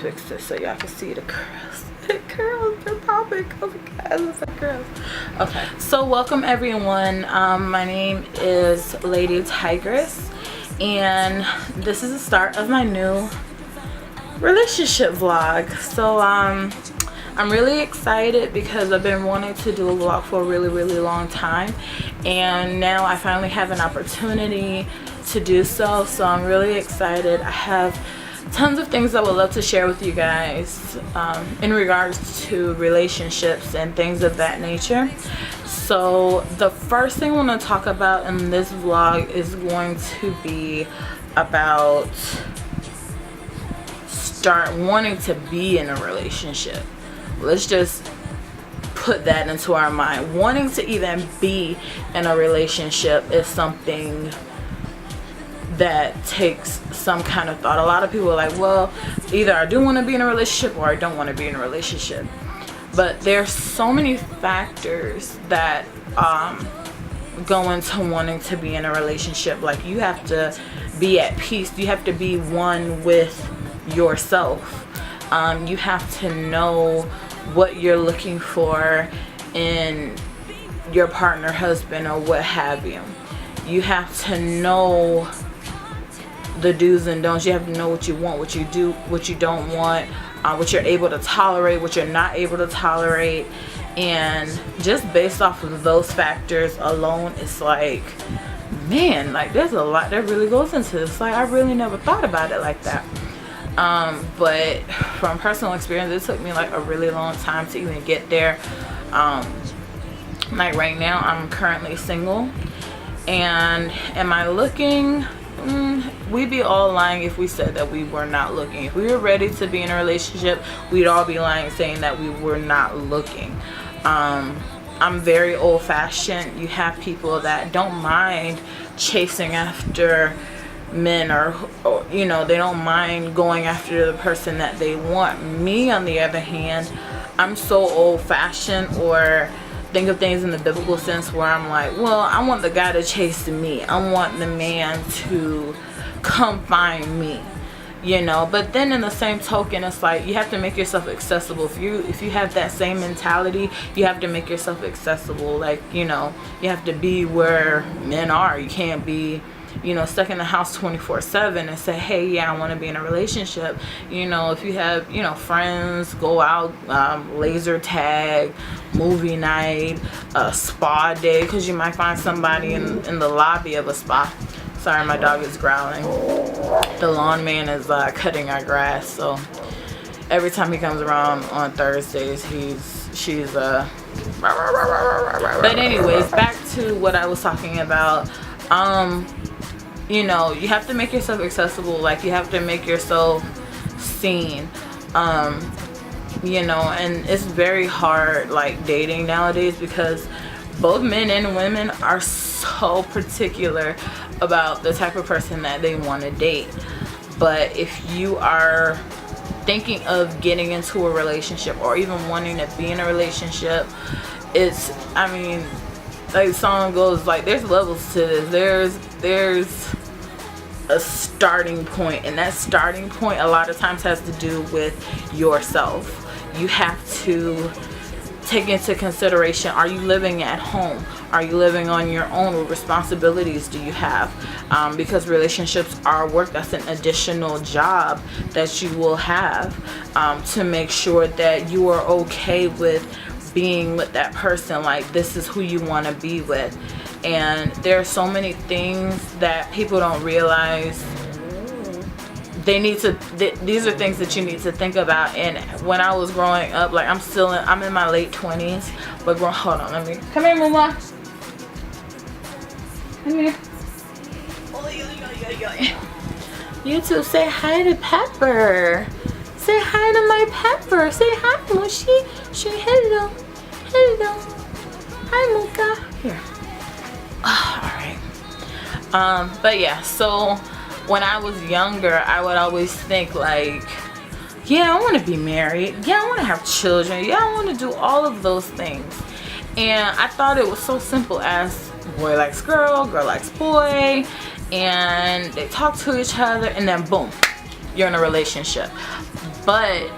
fix this so y'all can see the curls. The curls, the topic. Oh my god, it looks like curls. Okay, so welcome everyone. My name is Lady Tigress, and this is the start of my new relationship vlog. So I'm really excited because I've been wanting to do a vlog for a really long time, and now I finally have an opportunity to do so. So I'm really excited. I have tons of things I would love to share with you guys in regards to relationships and things of that nature. So the first thing I want to talk about in this vlog is going to be about start wanting to be in a relationship. Let's just put that into our mind. Wanting to even be in a relationship is something that takes some kind of thought. A lot of people are like, well, either I do want to be in a relationship or I don't want to be in a relationship. But there's so many factors that go into wanting to be in a relationship. Like, you have to be at peace. You have to be one with yourself. You have to know what you're looking for in your partner, husband, or what have you. You have to know the do's and don'ts. You have to know what you want, what you do, what you don't want, what you're able to tolerate, what you're not able to tolerate. And just based off of those factors alone, it's like, man, like there's a lot that really goes into this. Like, I really never thought about it like that. But from personal experience, it took me like a really long time to even get there. Like right now, I'm currently single. And am I looking? We'd be all lying if we said that we were not looking. If we were ready to be in a relationship, we'd all be lying saying that we were not looking. I'm very old-fashioned. You have people that don't mind chasing after men, or you know, they don't mind going after the person that they want. Me, on the other hand, I'm so old-fashioned, or think of things in the biblical sense, where I'm like, well, I want the guy to chase me. I want the man to come find me, you know. But then in the same token, it's like you have to make yourself accessible. If you have that same mentality, you have to make yourself accessible. Like, you know, you have to be where men are. You can't be, you know, stuck in the house 24/7 and say, hey, yeah, I want to be in a relationship. You know, if you have, you know, friends, go out, laser tag, movie night, a spa day, because you might find somebody in the lobby of a spa. Sorry, my dog is growling. The lawn man is cutting our grass, so every time he comes around on Thursdays, she's but anyways, back to what I was talking about. You know, you have to make yourself accessible. Like, you have to make yourself seen. You know, and it's very hard, like, dating nowadays, because both men and women are so particular about the type of person that they want to date. But if you are thinking of getting into a relationship, or even wanting to be in a relationship, it's, I mean, like the song goes, like, there's levels to this. There's a starting point, and that starting point a lot of times has to do with yourself. You have to take into consideration, are you living at home? Are you living on your own? What responsibilities do you have? Because relationships are work. That's an additional job that you will have, to make sure that you are okay with being with that person. Like, this is who you want to be with. And there are so many things that people don't realize. They need to, these are things that you need to think about. And when I was growing up, like, I'm in my late 20s, but hold on, come here, Mama. Come here. YouTube, say hi to Pepper. Say hi to my Pepper. Say hi, Moshi. Say hello. Hello. Hi, Mocha. Here. Alright. But yeah, so when I was younger, I would always think like, yeah, I want to be married. Yeah, I want to have children. Yeah, I want to do all of those things. And I thought it was so simple as boy likes girl, girl likes boy, and they talk to each other, and then boom, you're in a relationship. But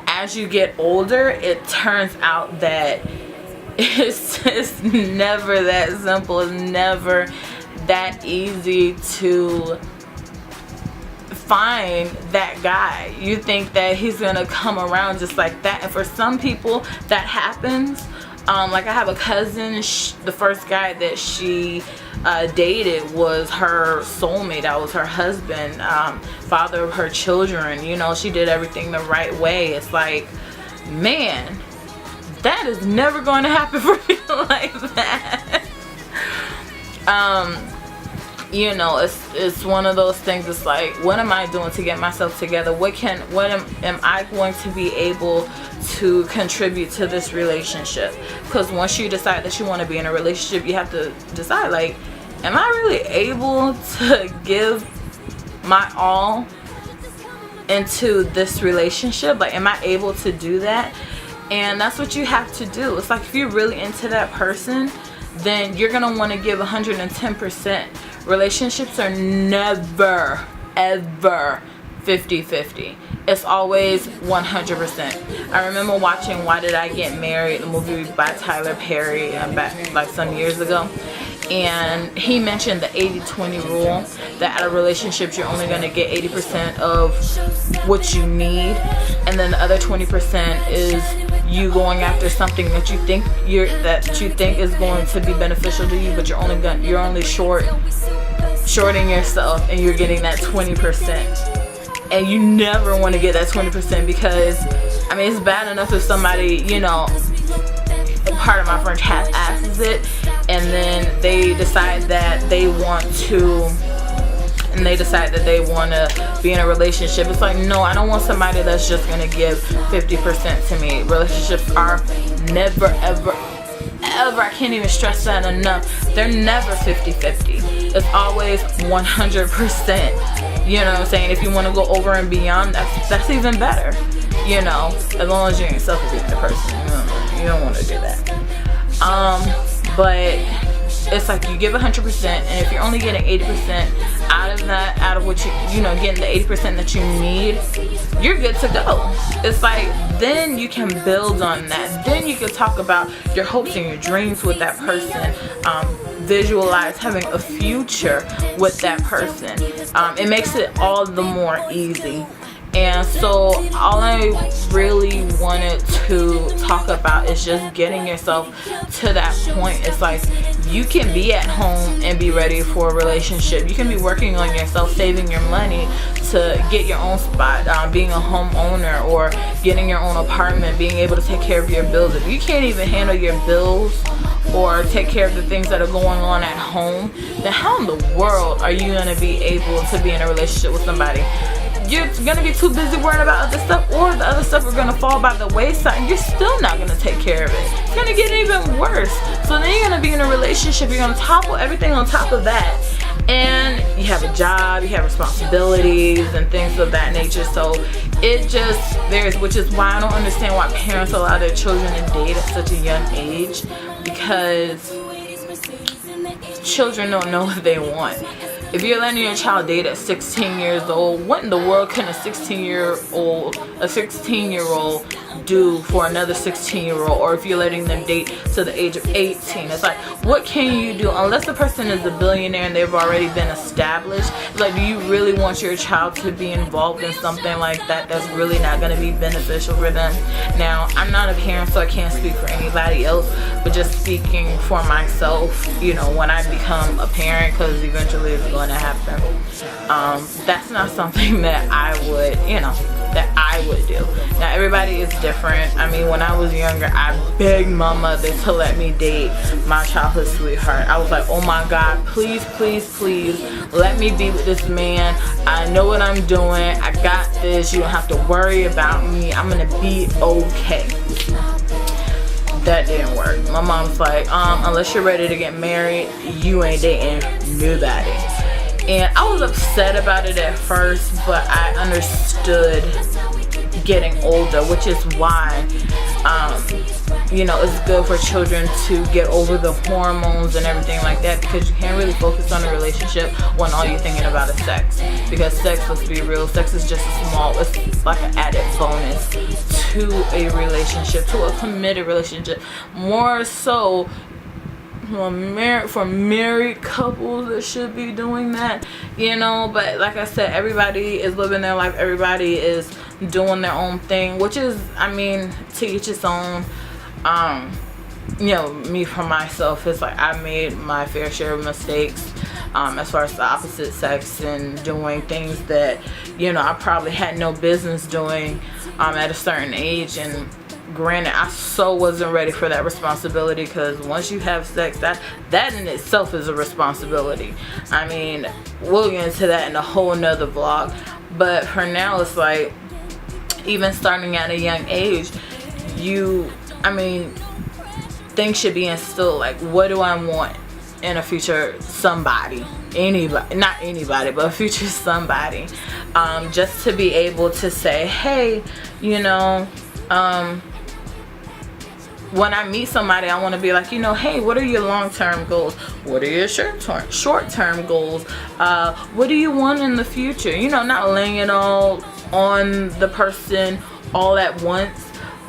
as you get older, it turns out that it's just never that simple. It's never that easy to find that guy. You think that he's gonna come around just like that, and for some people that happens. Like I have a cousin, the first guy that she dated was her soulmate. That was her husband, father of her children. You know, she did everything the right way. It's like, man, that is never going to happen for people like that. You know, it's one of those things. It's like, what am I doing to get myself together? What am I going to be able to contribute to this relationship? Because once you decide that you want to be in a relationship, you have to decide, like, am I really able to give my all into this relationship? Like, am I able to do that? And that's what you have to do. It's like, if you're really into that person, then you're gonna want to give 110%. Relationships are never ever 50-50. It's always 100%. I remember watching Why Did I Get Married, the movie by Tyler Perry, back like some years ago, and he mentioned the 80-20 rule, that out of relationships you're only going to get 80% of what you need, and then the other 20% is you going after something that you think is going to be beneficial to you, but you're only shorting yourself, and you're getting that 20%. And you never want to get that 20%, because I mean, it's bad enough if somebody, you know, part of my friend half-asses it, and then they decide that they want to be in a relationship. It's like, no, I don't want somebody that's just gonna give 50% to me. Relationships are never ever, I can't even stress that enough, they're never 50-50. It's always 100%. You know what I'm saying? If you want to go over and beyond, that's even better. You know, as long as you ain't suffocating the person. You don't want to do that. But it's like, you give 100%, and if you're only getting 80% out of what you know, getting the 80% that you need, you're good to go. It's like, then you can build on that. Then you can talk about your hopes and your dreams with that person. Visualize having a future with that person. It makes it all the more easy. And so all I really wanted to talk about is just getting yourself to that point. It's like, you can be at home and be ready for a relationship. You can be working on yourself, saving your money to get your own spot, being a homeowner, or getting your own apartment, being able to take care of your bills. If you can't even handle your bills or take care of the things that are going on at home, then how in the world are you going to be able to be in a relationship with somebody? You're going to be too busy worrying about other stuff, or the other stuff are going to fall by the wayside, and you're still not going to take care of it. It's going to get even worse. So then you're going to be in a relationship, you're going to topple everything on top of that, and you have a job, you have responsibilities and things of that nature. So it just varies, which is why I don't understand why parents allow their children to date at such a young age, because children don't know what they want. If you're letting your child date at 16 years old, what in the world can a 16-year-old do for another 16-year-old? Or if you're letting them date to the age of 18, it's like, what can you do? Unless the person is a billionaire and they've already been established, it's like, do you really want your child to be involved in something like that that's really not going to be beneficial for them? Now, I'm not a parent, so I can't speak for anybody else, but just speaking for myself, you know, when I become a parent, because eventually it's going to happen, that's not something that I would do. Now, everybody is different. I mean, when I was younger, I begged my mother to let me date my childhood sweetheart. I was like, oh my God, please, please, please, let me be with this man. I know what I'm doing. I got this. You don't have to worry about me. I'm gonna be okay. That didn't work. My mom's like, unless you're ready to get married, you ain't dating nobody. And I was upset about it at first, but I understood getting older, which is why you know, it's good for children to get over the hormones and everything like that, because you can't really focus on a relationship when all you're thinking about is sex. Because sex, let's be real, sex is just it's like an added bonus to a relationship, to a committed relationship. More so for married couples that should be doing that, you know. But like I said, everybody is living their life, everybody is doing their own thing, which is, I mean, to each its own. You know, me for myself, it's like I made my fair share of mistakes as far as the opposite sex, and doing things that, you know, I probably had no business doing at a certain age. And granted, I so wasn't ready for that responsibility, because once you have sex, that in itself is a responsibility. I mean, we'll get into that in a whole nother vlog, but for now, it's like, even starting at a young age, I mean, things should be instilled. Like, what do I want in a future somebody? Anybody, not anybody, but a future somebody. Just to be able to say, hey, you know, when I meet somebody, I want to be like, you know, hey, what are your long-term goals? What are your short-term goals? What do you want in the future? You know, not laying it all on the person all at once,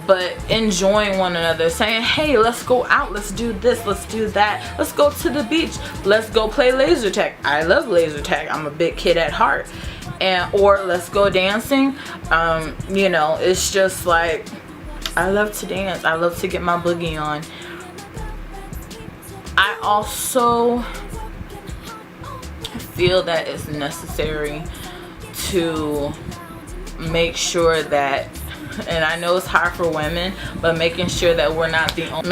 but enjoying one another, saying, hey, let's go out, let's do this, let's do that, let's go to the beach, let's go play laser tag. I love laser tag, I'm a big kid at heart. Or let's go dancing. You know, it's just like, I love to dance, I love to get my boogie on. I also feel that it's necessary to make sure that, and I know it's hard for women, but making sure that we're not the only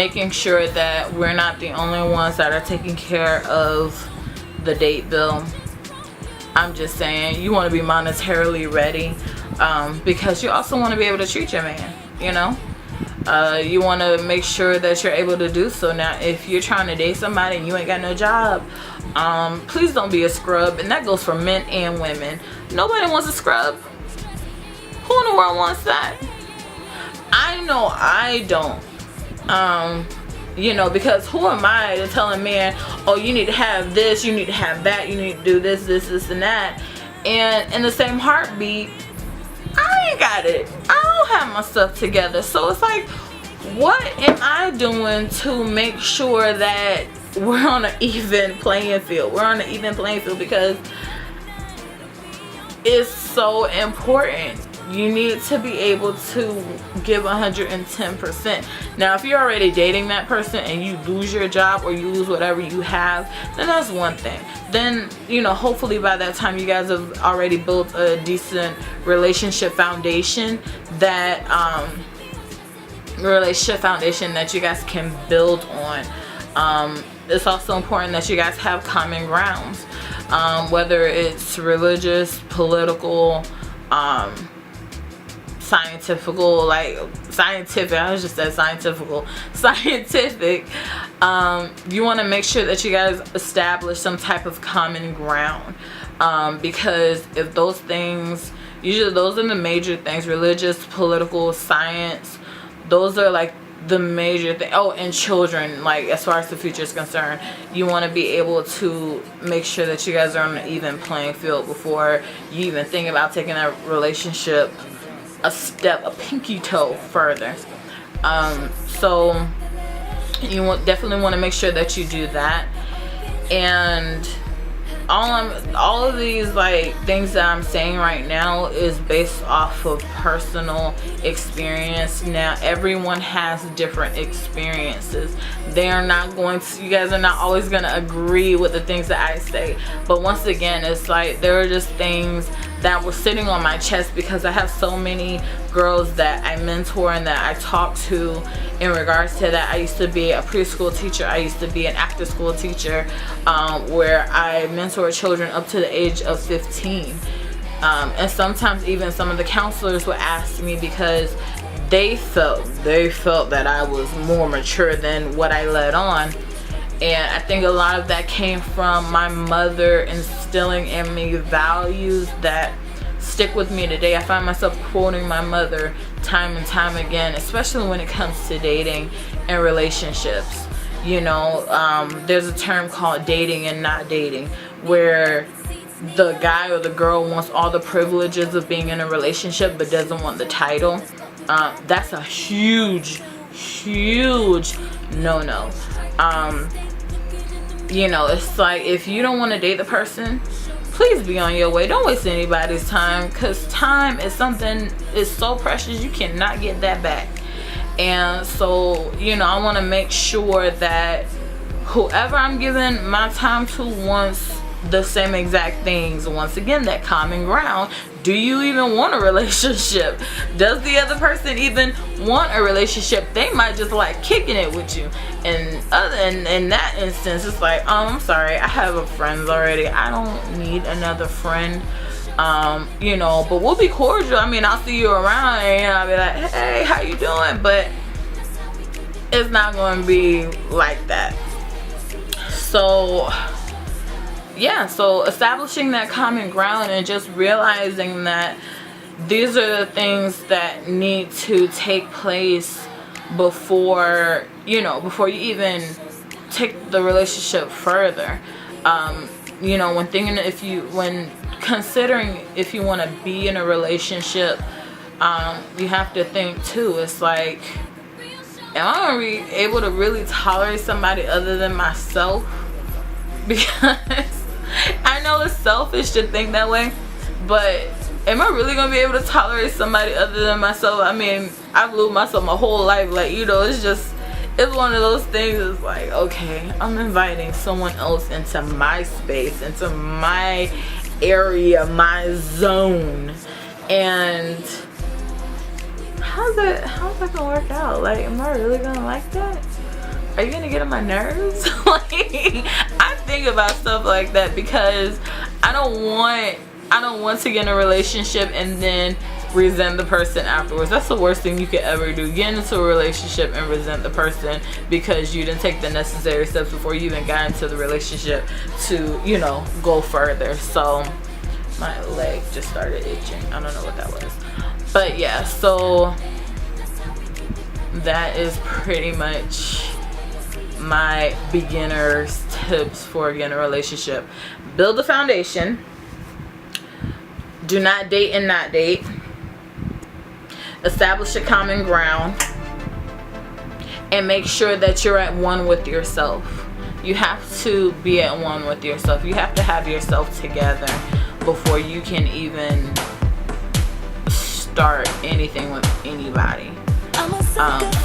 ones that are taking care of the date bill. I'm just saying, you want to be monetarily ready, because you also want to be able to treat your man, you know. You want to make sure that you're able to do so. Now, if you're trying to date somebody and you ain't got no job, please don't be a scrub. And that goes for men and women. Nobody wants a scrub. Who in the world wants that? I know I don't. You know, because who am I to tell a man, oh, you need to have this, you need to have that, you need to do this, and that. And in the same heartbeat, I ain't got it. I don't have my stuff together. So it's like, what am I doing to make sure that we're on an even playing field? We're on an even playing field, because it's so important. You need to be able to give 110%. Now, if you're already dating that person and you lose your job or you lose whatever you have, then that's one thing. Then, you know, hopefully by that time you guys have already built a decent relationship foundation that you guys can build on. It's also important that you guys have common grounds, whether it's religious, political, scientific. You want to make sure that you guys establish some type of common ground, because if those things, usually those are the major things: religious, political, science. Those are like the major thing. Oh, and children, like as far as the future is concerned, you want to be able to make sure that you guys are on an even playing field before you even think about taking that relationship a pinky toe further. So you definitely want to make sure that you do that. And all of these like things that I'm saying right now is based off of personal experience. Now, everyone has different experiences. They are not going to, you guys are not always going to agree with the things that I say, but once again, it's like there are just things that were sitting on my chest, because I have so many girls that I mentor and that I talk to in regards to that. I used to be a preschool teacher, I used to be an after school teacher, where I mentor children up to the age of 15. And sometimes even some of the counselors would ask me, because they felt that I was more mature than what I let on. And I think a lot of that came from my mother instilling in me values that stick with me today. I find myself quoting my mother time and time again, especially when it comes to dating and relationships. You know, there's a term called dating and not dating, where the guy or the girl wants all the privileges of being in a relationship but doesn't want the title. That's a huge no-no. You know, it's like, if you don't want to date the person, please be on your way. Don't waste anybody's time, because time is something, is so precious, you cannot get that back. And so, you know, I want to make sure that whoever I'm giving my time to wants the same exact things. Once again, that common ground. Do you even want a relationship? Does the other person even want a relationship? They might just like kicking it with you. And in that instance, it's like, I'm sorry, I have a friend already. I don't need another friend. You know, but we'll be cordial. I mean, I'll see you around and I'll be like, hey, how you doing? But it's not going to be like that. So yeah, so establishing that common ground and just realizing that these are the things that need to take place before, you know, before you even take the relationship further. You know, when considering if you want to be in a relationship, you have to think too, it's like, am I going to be able to really tolerate somebody other than myself? Because I know it's selfish to think that way, but am I really gonna be able to tolerate somebody other than myself? I mean, I've lived myself my whole life, like, you know, it's one of those things. It's like, okay, I'm inviting someone else into my space, into my area, my zone, and how's that gonna work out? Like, am I really gonna like that? Are you gonna get on my nerves? Like, I think about stuff like that because I don't want to get in a relationship and then resent the person afterwards. That's the worst thing you could ever do. Get into a relationship and resent the person because you didn't take the necessary steps before you even got into the relationship to, you know, go further. So my leg just started itching. I don't know what that was. But yeah, so that is pretty much my beginner's tips for getting a relationship. Build a foundation. Do not date and not date. Establish a common ground. And make sure that you're at one with yourself. You have to be at one with yourself. You have to have yourself together before you can even start anything with anybody.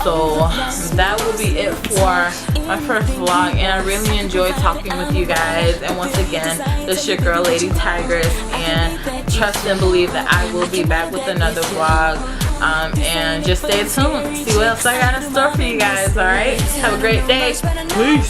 So that will be it for my first vlog, and I really enjoyed talking with you guys. And once again, this is your girl Lady Tigress, and trust and believe that I will be back with another vlog. And just stay tuned, see what else I got in store for you guys. All right, have a great day. Peace.